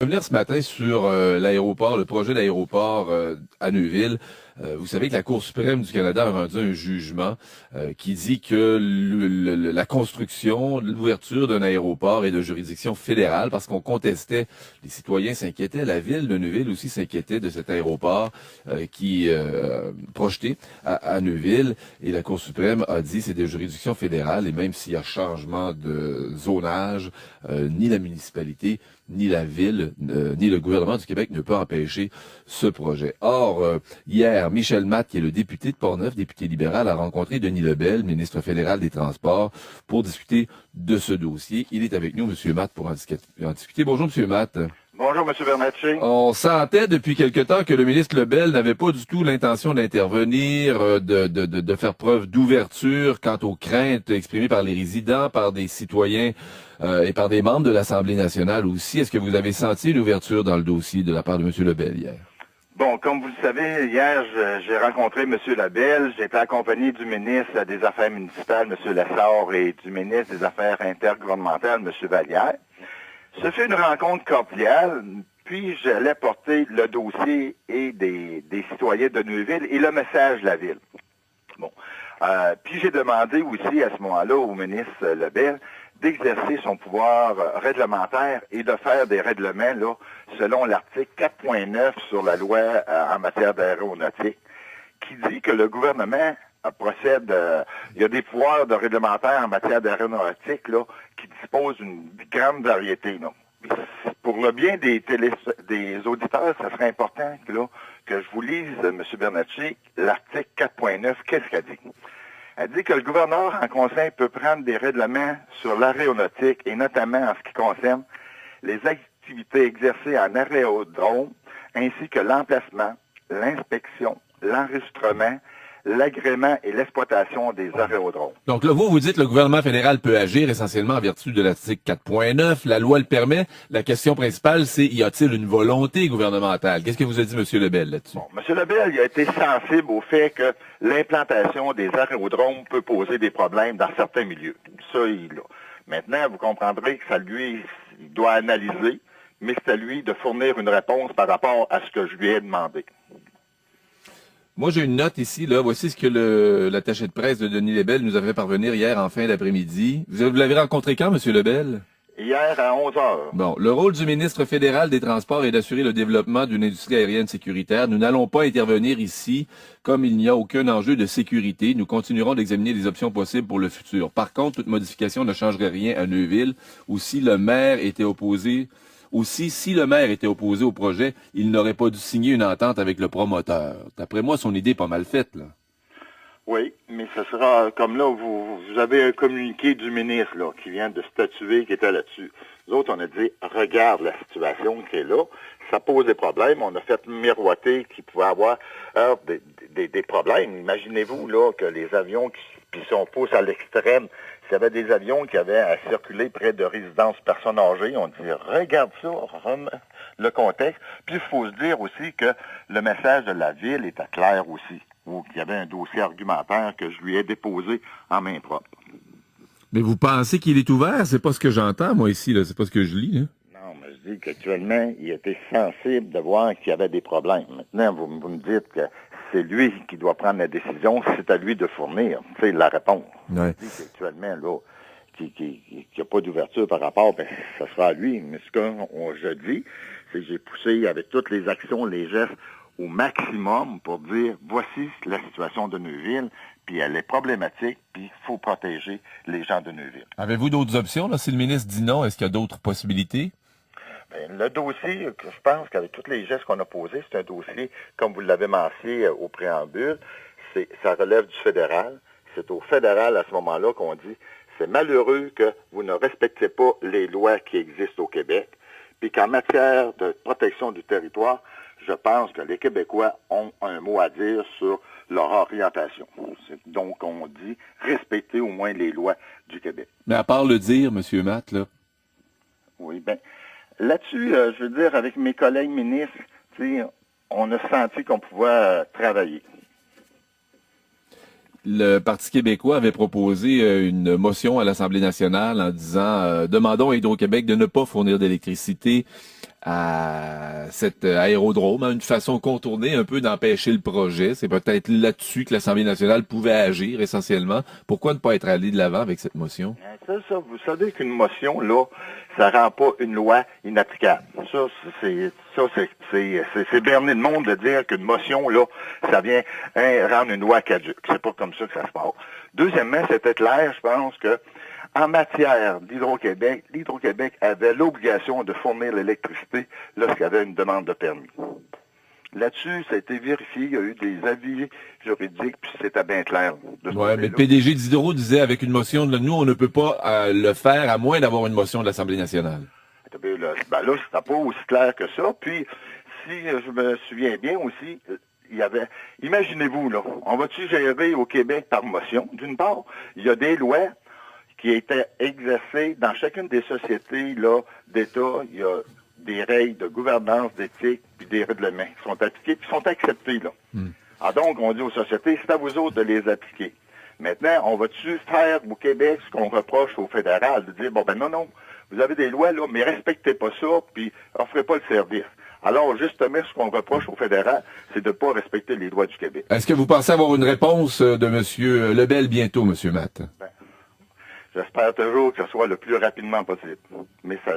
Revenir ce matin sur l'aéroport, le projet d'aéroport à Neuville. Vous savez que la Cour suprême du Canada a rendu un jugement qui dit que la construction, l'ouverture d'un aéroport est de juridiction fédérale parce qu'on contestait, les citoyens s'inquiétaient, la ville de Neuville aussi s'inquiétait de cet aéroport qui projeté à Neuville, et la Cour suprême a dit c'est de juridiction fédérale, et même s'il y a changement de zonage, ni la municipalité ni la ville, ni le gouvernement du Québec ne peut empêcher ce projet. Or, hier, Michel Matte, qui est le député de Portneuf, député libéral, a rencontré Denis Lebel, ministre fédéral des Transports, pour discuter de ce dossier. Il est avec nous, M. Matte, pour en discuter. Bonjour, M. Matte. Bonjour, M. Bernatchez. On sentait depuis quelque temps que le ministre Lebel n'avait pas du tout l'intention d'intervenir, de faire preuve d'ouverture quant aux craintes exprimées par les résidents, par des citoyens et par des membres de l'Assemblée nationale aussi. Est-ce que vous avez senti une ouverture dans le dossier de la part de M. Lebel hier? Bon, comme vous le savez, hier, j'ai rencontré M. Lebel. J'étais accompagné du ministre des Affaires municipales, M. Lessard, et du ministre des Affaires intergouvernementales, M. Vallière. Ce fut une rencontre cordiale, puis j'allais porter le dossier et des citoyens de Neuville et le message de la ville. Bon. Puis j'ai demandé aussi à ce moment-là au ministre Lebel d'exercer son pouvoir réglementaire et de faire des règlements là, selon l'article 4.9 sur la loi en matière d'aéronautique, qui dit que le gouvernement procède, il y a des pouvoirs de réglementaire en matière d'aéronautique là, qui disposent d'une grande variété. Là. Pour le bien des auditeurs, ça serait important que je vous lise, M. Bernatchez, l'article 4.9, qu'est-ce qu'elle dit? Elle dit que le gouverneur en conseil peut prendre des règlements sur l'aéronautique et notamment en ce qui concerne les activités exercées en aérodrome ainsi que l'emplacement, l'inspection, l'enregistrement, l'agrément et l'exploitation des aérodromes. Donc là, vous dites que le gouvernement fédéral peut agir essentiellement en vertu de l'article 4.9. La loi le permet. La question principale, c'est y a-t-il une volonté gouvernementale? Qu'est-ce que vous a dit M. Lebel là-dessus? Bon, M. Lebel il a été sensible au fait que l'implantation des aérodromes peut poser des problèmes dans certains milieux. Ça, il l'a. Maintenant, vous comprendrez que ça lui, il doit analyser, mais c'est à lui de fournir une réponse par rapport à ce que je lui ai demandé. Moi, j'ai une note ici, là. Voici ce que l'attaché de presse de Denis Lebel nous a fait parvenir hier en fin d'après-midi. Vous l'avez rencontré quand, M. Lebel? Hier à 11 heures. Bon, le rôle du ministre fédéral des Transports est d'assurer le développement d'une industrie aérienne sécuritaire. Nous n'allons pas intervenir ici, comme il n'y a aucun enjeu de sécurité. Nous continuerons d'examiner les options possibles pour le futur. Par contre, toute modification ne changerait rien à Neuville, ou si le maire était opposé au projet, il n'aurait pas dû signer une entente avec le promoteur. D'après moi, son idée est pas mal faite, là. Oui, mais ce sera comme là, vous avez un communiqué du ministre là, qui vient de statuer, qui était là-dessus. Nous autres, on a dit, regarde la situation qui est là, ça pose des problèmes. On a fait miroiter qu'il pouvait avoir des problèmes. Imaginez-vous là que les avions qui sont poussés à l'extrême, s'il y avait des avions qui avaient à circuler près de résidences personnes âgées, on dit, regarde ça, le contexte. Puis il faut se dire aussi que le message de la ville était clair aussi, ou qu'il y avait un dossier argumentaire que je lui ai déposé en main propre. Mais vous pensez qu'il est ouvert? C'est pas ce que j'entends, moi, ici, là. C'est pas ce que je lis, là. Non, mais je dis qu'actuellement, il était sensible de voir qu'il y avait des problèmes. Maintenant, vous me dites que c'est lui qui doit prendre la décision, c'est à lui de fournir, tu sais, la réponse. Ouais. Je dis qu'actuellement, là, qu'il n'y a pas d'ouverture par rapport, ben, ça sera à lui. Mais ce que je dis, c'est que j'ai poussé avec toutes les actions, les gestes, au maximum pour dire, voici la situation de Neuville, puis elle est problématique, puis il faut protéger les gens de Neuville. Avez-vous d'autres options, là? Si le ministre dit non, est-ce qu'il y a d'autres possibilités? Bien, le dossier, je pense qu'avec tous les gestes qu'on a posés, c'est un dossier, comme vous l'avez mentionné au préambule, ça relève du fédéral. C'est au fédéral, à ce moment-là, qu'on dit, c'est malheureux que vous ne respectez pas les lois qui existent au Québec, puis qu'en matière de protection du territoire, je pense que les Québécois ont un mot à dire sur leur orientation. Donc, on dit respecter au moins les lois du Québec. Mais à part le dire, M. Matte, là. Oui, bien, là-dessus, je veux dire, avec mes collègues ministres, on a senti qu'on pouvait travailler. Le Parti québécois avait proposé une motion à l'Assemblée nationale en disant demandons à Hydro-Québec de ne pas fournir d'électricité à cet aérodrome, hein, une façon contournée un peu d'empêcher le projet. C'est peut-être là-dessus que l'Assemblée nationale pouvait agir essentiellement. Pourquoi ne pas être allé de l'avant avec cette motion? Vous savez qu'une motion, là, ça rend pas une loi inapplicable. C'est berner le monde de dire qu'une motion, là, ça vient rendre une loi caduque. C'est pas comme ça que ça se passe. Deuxièmement, c'était clair, je pense que en matière d'Hydro-Québec, l'Hydro-Québec avait l'obligation de fournir l'électricité lorsqu'il y avait une demande de permis. Là-dessus, ça a été vérifié, il y a eu des avis juridiques, puis c'était bien clair. Oui, mais le PDG d'Hydro disait avec une motion de nous, on ne peut pas le faire à moins d'avoir une motion de l'Assemblée nationale. Ben là, c'était pas aussi clair que ça. Puis, si je me souviens bien aussi, il y avait, imaginez-vous, là, on va-tu gérer au Québec par motion? D'une part, il y a des lois qui étaient exercées dans chacune des sociétés là d'État. Il y a des règles de gouvernance, d'éthique, puis des règlements qui sont appliqués, puis sont acceptés, là. Alors donc, on dit aux sociétés, c'est à vous autres de les appliquer. Maintenant, on va-tu faire au Québec ce qu'on reproche au fédéral, de dire, bon, ben non, vous avez des lois, là, mais respectez pas ça, puis offrez pas le service. Alors, justement, ce qu'on reproche au fédéral, c'est de ne pas respecter les lois du Québec. Est-ce que vous pensez avoir une réponse de M. Lebel bientôt, M. Matt? Ben, j'espère toujours que ce soit le plus rapidement possible. Mais c'est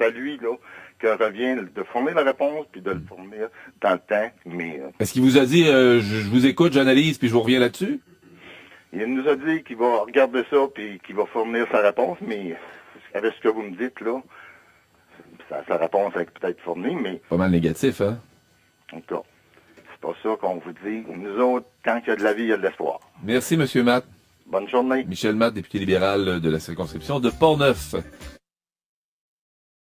à lui, là, que revient de fournir la réponse, puis de le fournir dans le temps. Mais est-ce qu'il vous a dit, je vous écoute, j'analyse, puis je vous reviens là-dessus? Il nous a dit qu'il va regarder ça, puis qu'il va fournir sa réponse, mais avec ce que vous me dites, là, sa réponse est peut-être fournie, mais... Pas mal négatif, hein? En tout cas, c'est pas ça qu'on vous dit. Nous autres, tant qu'il y a de la vie, il y a de l'espoir. Merci, M. Matt. Bonne journée. Michel Matt, député libéral de la circonscription de Portneuf.